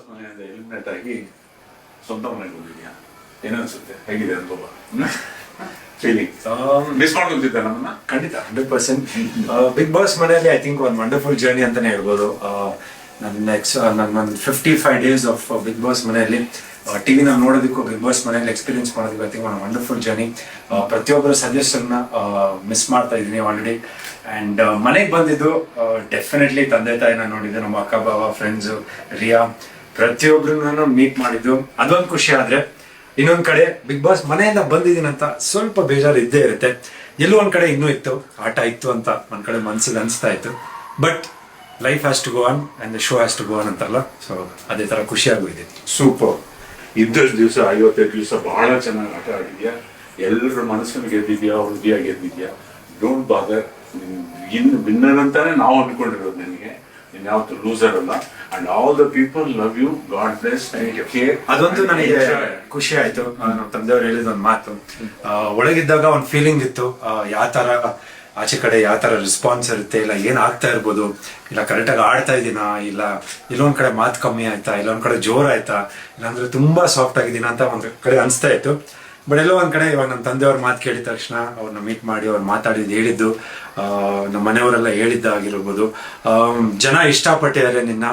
ಮನೆಯಿಂದ ಎಲಿಮಿನೇಟ್ ಆಗಿ ಸ್ವಂತ ಮನೆಗೆ ಹೋಗಿದ್ಯಾ? ಏನನ್ಸುತ್ತೆ, ಹೇಗಿದೆ ಅನುಭವ? ಫೀಲಿಂಗ್ ಮಿಸ್ ಮಾಡ್ಕೊತಿದ್ದೆ ನಮ್ಮನ್ನ? ಖಂಡಿತ 100%. ಬಿಗ್ ಬಾಸ್ ಮನೆಯಲ್ಲಿ ಐ ಥಿಂಕ್ ಒಂದು ವಂಡರ್ಫುಲ್ ಜರ್ನಿ ಅಂತಾನೆ ಹೇಳ್ಬೋದು. ನನ್ನ 55 ಡೇಸ್ ಆಫ್ ಬಿಗ್ ಬಾಸ್ ಮನೆಯಲ್ಲಿ ಟಿವಿನ ನೋಡೋದಕ್ಕೂ ಬಿಗ್ ಬಾಸ್ ಮನೆಯಲ್ಲಿ ಎಕ್ಸ್ಪೀರಿಯನ್ಸ್ ಮಾಡೋದಕ್ಕೂ ಐ ಥಿಂಕ್ ಒಂದು ವಂಡರ್ಫುಲ್ ಜರ್ನಿ. ಪ್ರತಿಯೊಬ್ಬರ ಸದಸ್ಯರನ್ನ ಮಿಸ್ ಮಾಡ್ತಾ ಇದ್ದೀನಿ ಆಲ್ರೆಡಿ. ಆ್ಯಂಡ್ ಮನೆಗೆ ಬಂದಿದ್ದು ಡೆಫಿನೆಟ್ಲಿ ತಂದೆ ತಾಯಿನ ನೋಡಿದ್ದು, ನಮ್ಮ ಅಕ್ಕ ಬಾವ, ಫ್ರೆಂಡ್ಸು, ರಿಯಾ, ಪ್ರತಿಯೊಬ್ಬರನ್ನ ಮೀಟ್ ಮಾಡಿದ್ದು ಅದೊಂದು ಖುಷಿ. ಆದರೆ ಇನ್ನೊಂದು ಕಡೆ ಬಿಗ್ ಬಾಸ್ ಮನೆಯಿಂದ ಬಂದಿದ್ದೀನಿ ಅಂತ ಸ್ವಲ್ಪ ಬೇಜಾರು ಇದ್ದೇ ಇರುತ್ತೆ. ಎಲ್ಲೋ ಒಂದು ಕಡೆ ಇನ್ನೂ ಇತ್ತು, ಆಟ ಇತ್ತು ಅಂತ ಒಂದು ಕಡೆ ಮನಸ್ಸಿಗೆ ಅನಿಸ್ತಾ ಇತ್ತು. But life has to go on and the show has to go on ಅಂತಲ್ಲ, ಸೊ ಅದೇ ಥರ ಖುಷಿಯಾಗಿದೆ. ಸೂಪರ್. ಇದ್ದಷ್ಟು ದಿವಸ 55 ದಿವಸ ಬಹಳ ಚೆನ್ನಾಗಿ ಆಟ ಆಡಿದ್ಯಾ. ಎಲ್ಲರ ಮನಸ್ಸನ್ನು ಗೆದ್ದಿದ್ಯಾ, ಹೃದಯ ಗೆದ್ದಿದ್ಯಾ. ಡೋಂಟ್ ಬಾದರ್. ಇನ್ನು ವಿನ್ನರ್ ಅಂತಾನೆ ನಾವು ಅನ್ಕೊಂಡಿರೋದು. ನಿನಗೆ ನೀನು ಯಾವತ್ತು ಲೂಸರ್ ಅಲ್ಲ. And all the people love you. God bless. ಅದಂತೂ ನನಗೆ ಖುಷಿ ಆಯ್ತು. ನಮ್ಮ ತಂದೆಯವ್ರು ಹೇಳಿದ ಒಂದು ಮಾತು, ಒಳಗಿದ್ದಾಗ ಒಂದು ಫೀಲಿಂಗ್ ಇತ್ತು, ಯಾವ ತರ ಆಚೆ ಕಡೆ ಯಾವ ತರ ರೆಸ್ಪಾನ್ಸ್ ಇರುತ್ತೆ, ಇಲ್ಲ ಏನ್ ಆಗ್ತಾ ಇರ್ಬೋದು, ಇಲ್ಲ ಕರೆಕ್ಟಾಗಿ ಆಡ್ತಾ ಇದ್ದೀನಾ, ಇಲ್ಲ ಇಲ್ಲೊಂದ್ ಕಡೆ ಮಾತು ಕಮ್ಮಿ ಆಯ್ತಾ, ಇಲ್ಲೊಂದ್ ಕಡೆ ಜೋರ್ ಆಯ್ತಾ, ಇಲ್ಲಾಂದ್ರೆ ತುಂಬಾ ಸಾಫ್ಟ್ ಆಗಿದ್ದೀನ ಅಂತ ಒಂದ್ ಕಡೆ ಅನಿಸ್ತಾ ಇತ್ತು. ಬಟ್ ಎಲ್ಲೋ ಒಂದ್ ಕಡೆ ಇವಾಗ ನಮ್ಮ ತಂದೆಯವ್ರ ಮಾತು ಕೇಳಿದ ತಕ್ಷಣ ಅವ್ರನ್ನ ಮೀಟ್ ಮಾಡಿ ಅವ್ರು ಮಾತಾಡಿದ್ದು ಹೇಳಿದ್ದು, ನಮ್ಮ ಮನೆಯವರೆಲ್ಲ ಹೇಳಿದ್ದಾಗಿರ್ಬೋದು, ಜನ ಇಷ್ಟಪಟ್ಟಿದ್ದಾರೆ ನಿನ್ನ,